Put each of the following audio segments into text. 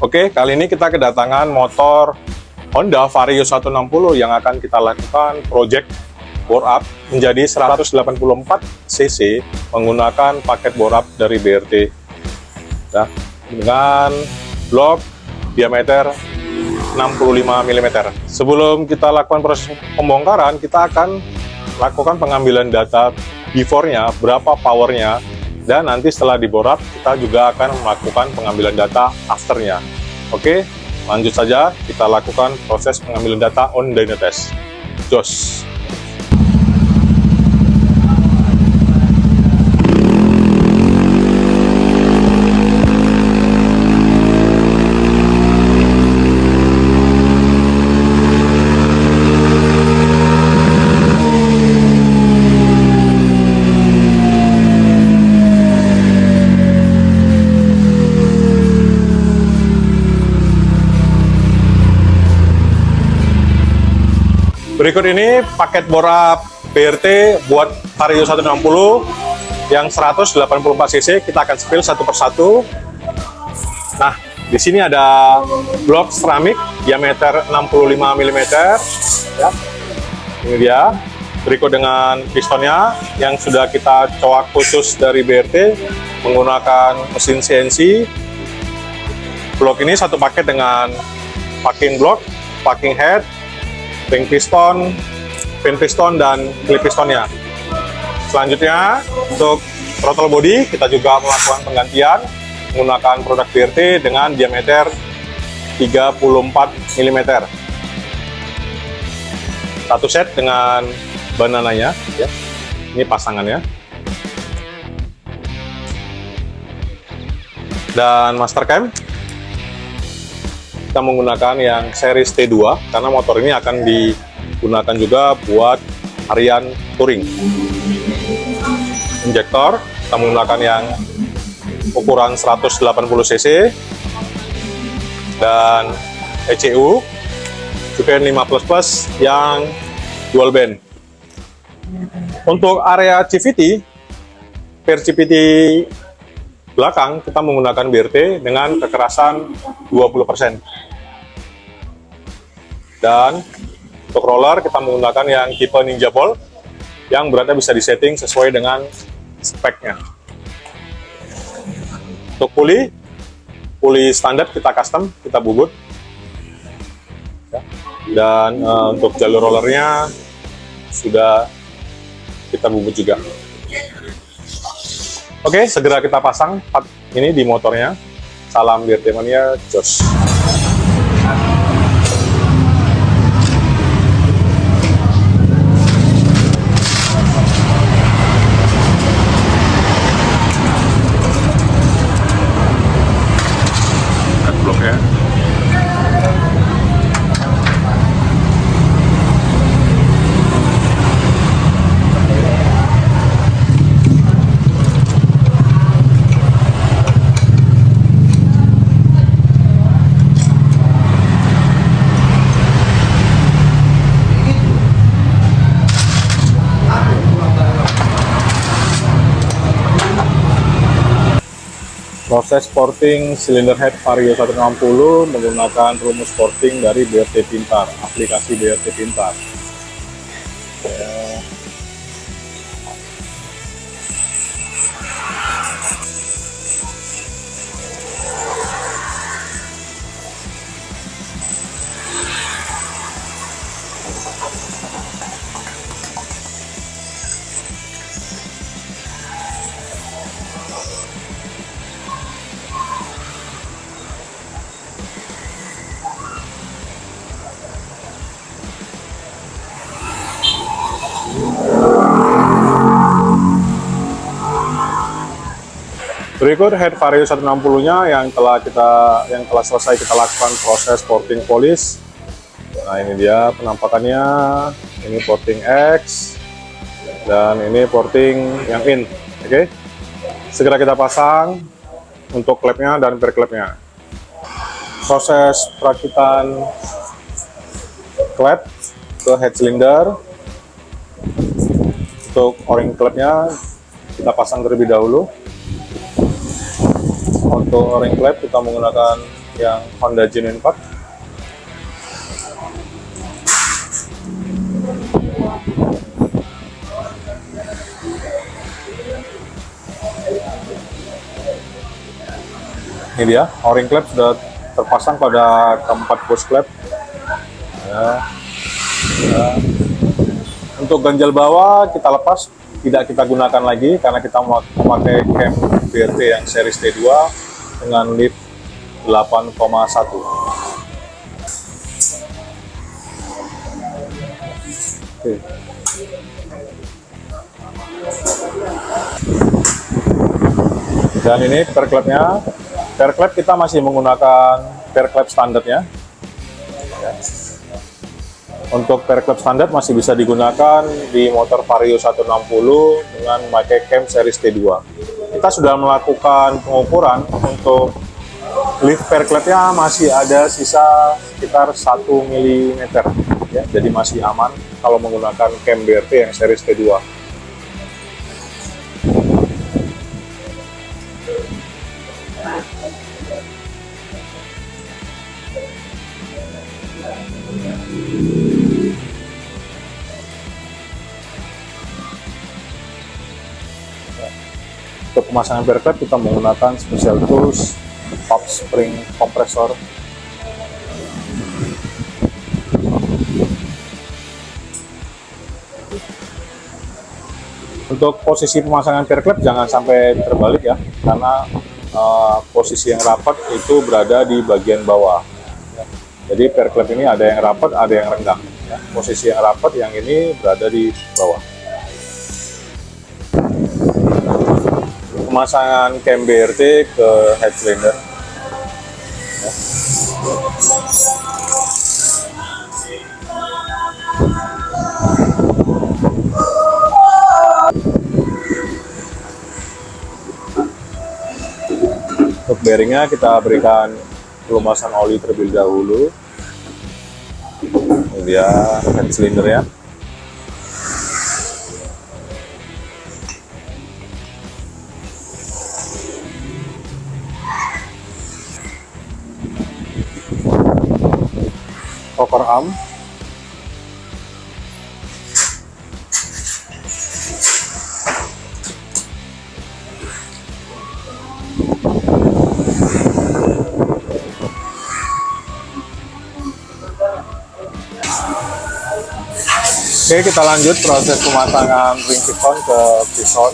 Oke, kali ini kita kedatangan motor Honda Vario 160 yang akan kita lakukan project bore up menjadi 184 cc menggunakan paket bore up dari BRT ya, dengan blok diameter 65 mm. Sebelum kita lakukan proses pembongkaran, kita akan lakukan pengambilan data before-nya, berapa powernya, dan nanti setelah di bore up kita juga akan melakukan pengambilan data after-nya. Oke, lanjut saja kita lakukan proses pengambilan data on dyno test. Jos. Berikut ini paket bore up BRT buat Vario 160 yang 184 cc. Kita akan spill satu persatu. Nah, di sini ada blok seramik diameter 65 mm. Ya. Ini dia. Berikut dengan pistonnya yang sudah kita coak khusus dari BRT menggunakan mesin CNC. Blok ini satu paket dengan packing block, packing head, ring piston, pin piston, dan clip pistonnya. Selanjutnya, untuk throttle body, kita juga melakukan penggantian menggunakan produk BRT dengan diameter 34 mm. Satu set dengan banananya, ya. Ini pasangannya. Dan master cam, kita menggunakan yang series T2 karena motor ini akan digunakan juga buat harian touring. Injektor, kita menggunakan yang ukuran 180 cc dan ECU juga 5++ yang dual band. Untuk area CVT, per CVT belakang kita menggunakan BRT dengan kekerasan 20%. Dan untuk roller kita menggunakan yang tipe Ninja Ball yang beratnya bisa disetting sesuai dengan speknya. Untuk puli standar kita custom, kita bubut. Ya. Dan untuk jalur rollernya sudah kita bubut juga. Oke, segera kita pasang part ini di motornya. Salam BRT Mania, jos. Bloknya. Proses porting silinder head Vario 160 menggunakan rumus porting dari BRT Pintar, aplikasi BRT Pintar. Berikut head Vario 160-nya yang telah selesai kita lakukan proses porting polish. Nah, ini dia penampakannya. Ini porting X dan ini porting yang in. Oke. Segera kita pasang untuk klepnya dan per klepnya. Proses perakitan klep ke head cylinder. Untuk o-ring klepnya kita pasang terlebih dahulu. Untuk o-ring klep kita menggunakan yang Honda Genuine Parts. Ini dia, o-ring klep sudah terpasang pada keempat bus klep. Ya. Untuk ganjal bawah kita lepas, tidak kita gunakan lagi karena kita memakai cam BRT yang series T2 dengan lift 8,1. Oke. Dan ini per klepnya. Per klep kita masih menggunakan per klep standarnya. Untuk per klep standar masih bisa digunakan di motor Vario 160 dengan memakai cam series T2. Kita sudah melakukan pengukuran untuk lift per klepnya masih ada sisa sekitar 1 mm ya, jadi masih aman kalau menggunakan cam BRT yang series T2. Untuk pemasangan per klep kita menggunakan special tools pop spring kompresor. Untuk posisi pemasangan per klep jangan sampai terbalik ya, karena posisi yang rapat itu berada di bagian bawah. Jadi per klep ini ada yang rapat, ada yang renggang. Ya. Posisi yang rapat yang ini berada di bawah. Pemasangan cam BRT ke head cylinder. Ya. Untuk bearingnya kita berikan pelumasan oli terlebih dahulu. Ini dia head cylinder ya. Rocker arm. Oke, kita lanjut proses pemasangan ring piston ke piston.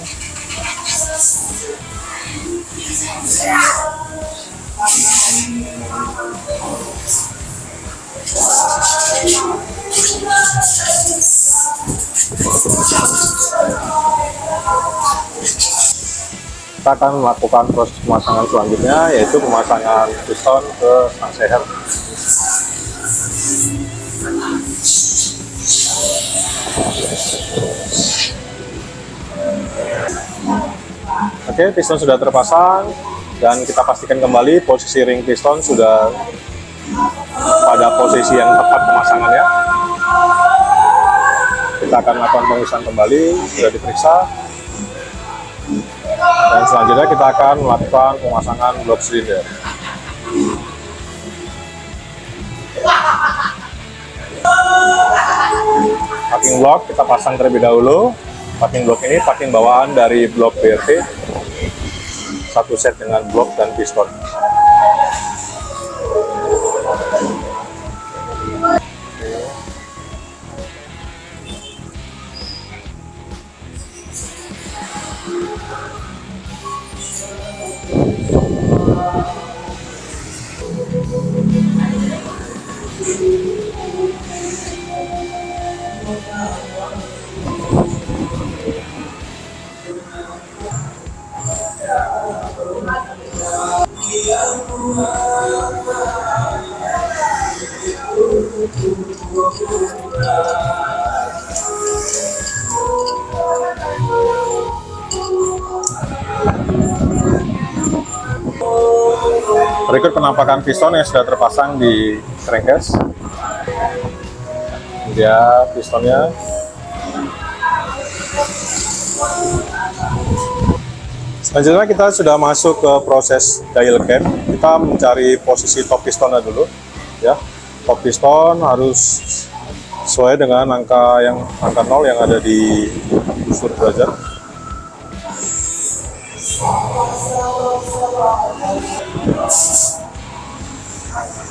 Kita akan melakukan proses pemasangan selanjutnya, yaitu pemasangan piston ke sang seher. Oke, piston sudah terpasang dan kita pastikan kembali posisi ring piston sudah pada posisi yang tepat pemasangannya. Kita akan melakukan pemisahan kembali, sudah diperiksa. Dan selanjutnya kita akan melakukan pemasangan blok silinder. Packing block kita pasang terlebih dahulu. Packing block ini packing bawaan dari blok BRT, satu set dengan blok dan piston. Berikut penampakan piston yang sudah terpasang di crankcase. Dia pistonnya. Selanjutnya kita sudah masuk ke proses dial cam. Kita mencari posisi top pistonnya dulu, ya. Top piston harus sesuai dengan angka 0 yang ada di busur derajat.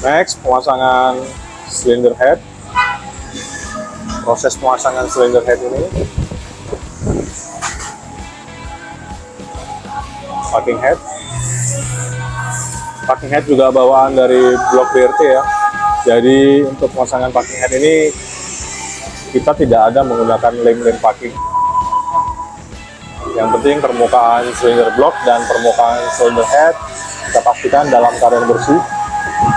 Next, pemasangan cylinder head. Proses pemasangan cylinder head ini, packing head juga bawaan dari blok BRT ya. Jadi untuk pemasangan packing head ini kita tidak ada menggunakan lem packing. Yang penting permukaan cylinder block dan permukaan cylinder head kita pastikan dalam keadaan bersih.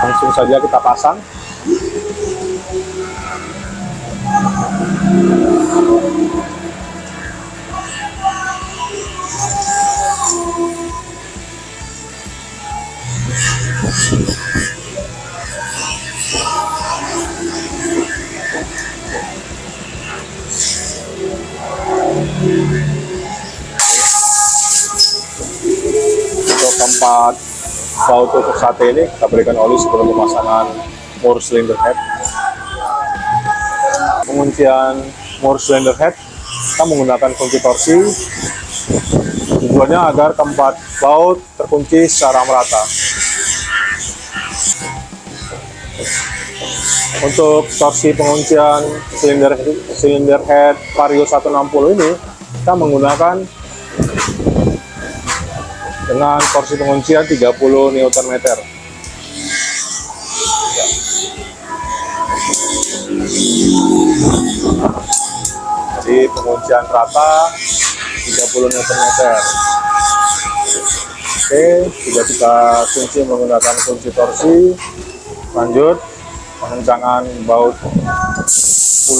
Langsung saja kita pasang. Untuk keempat baut untuk sate ini kita berikan oli sebelum pemasangan mur cylinder head. Penguncian mur cylinder head kita menggunakan kunci torsi, tujuannya agar keempat baut terkunci secara merata. Untuk torsi penguncian cylinder head Vario 160 ini kita menggunakan dengan torsi penguncian 30 Nm. Jadi penguncian rata 30 Nm. Oke, sudah kita kunci menggunakan kunci torsi. Lanjut pengencangan baut 10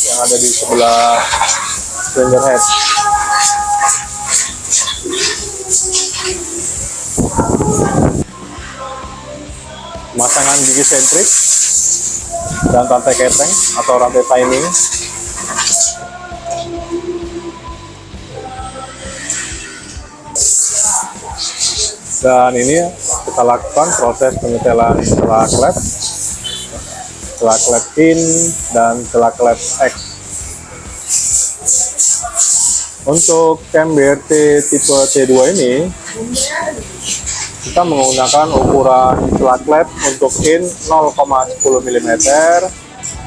yang ada di sebelah cylinder head. Pemasangan gigi sentrik dan rantai keteng atau rantai timing. Dan ini kita lakukan proses penyetelan celak klep in dan celak klep X. Untuk cam BRT tipe C2 ini kita menggunakan ukuran celak klep untuk in 0,10 mm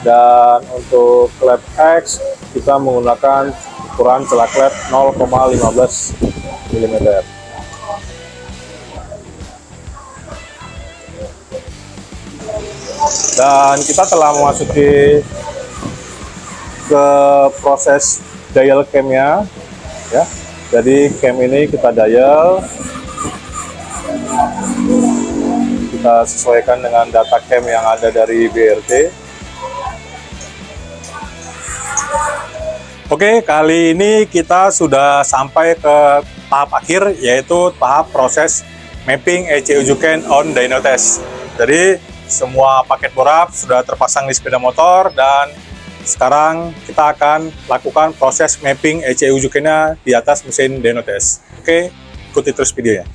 dan untuk klep X kita menggunakan ukuran celak klep 0,15 mm. Dan kita telah memasuki ke proses dial camnya ya. Jadi cam ini kita dial, kita sesuaikan dengan data cam yang ada dari BRT. Oke, kali ini kita sudah sampai ke tahap akhir, yaitu tahap proses mapping ECU Juken on dyno test. Jadi semua paket borap sudah terpasang di sepeda motor dan sekarang kita akan lakukan proses mapping ECU Jukennya di atas mesin dyno test. Oke, ikuti terus videonya.